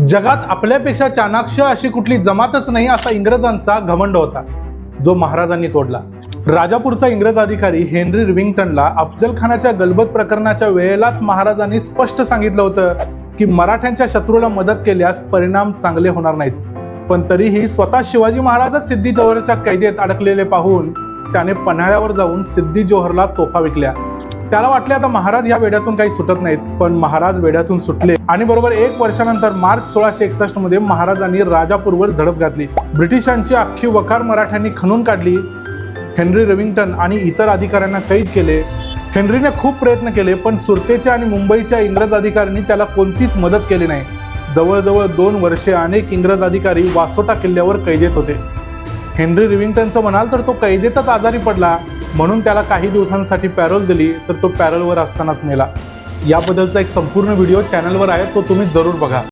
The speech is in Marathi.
जगात आपल्यापेक्षा चाणाक्ष अशी कुठली जमातच नाही असा इंग्रजांचा घमंड होता, जो महाराजांनी तोडला। राजापूरचा इंग्रज अधिकारी हेनरी रिव्हिंग्टनला अफजल खानाच्या गलबत प्रकरणाच्या वेळेलाच महाराजांनी स्पष्ट सांगितलं होतं की मराठ्यांच्या शत्रूला मदत केल्यास परिणाम चांगले होणार नाहीत। पण तरीही स्वतः शिवाजी महाराजच सिद्दी जोहरच्या कैदेत अडकलेले पाहून त्याने पन्हाळ्यावर जाऊन सिद्दी जोहरला तोफा विकल्या। त्याला वाटले आता महाराज या वेड्यातून काही सुटत नाहीत, पण महाराज वेड्यातून सुटले आणि बरोबर 1 वर्षानंतर मार्च 1661 मध्ये महाराजांनी राजापूरवर झडप घातली। ब्रिटिशांची अख्खी वकार मराठ्यांनी खणून काढली। हेनरी रिव्हिंग्टन आणि इतर अधिकाऱ्यांना कैद केले। हेनरीने खूप प्रयत्न केले, पण सुरतेच्या आणि मुंबईच्या इंग्रज अधिकाऱ्यांनी त्याला कोणतीच मदत केली नाही। जवळजवळ 2 वर्षे अनेक इंग्रज अधिकारी वासोटा किल्ल्यावर कैदेत होते। हेनरी रिव्हिंग्टनचं म्हणाल तर तो कैदेतच आजारी पडला, म्हणून त्याला काही दिवसांसाठी पॅरोल दिली, तर तो पॅरोलवर असतानाच मेला। याबद्दलचा एक संपूर्ण व्हिडिओ चॅनलवर आहे, तो तुम्ही जरूर बघा।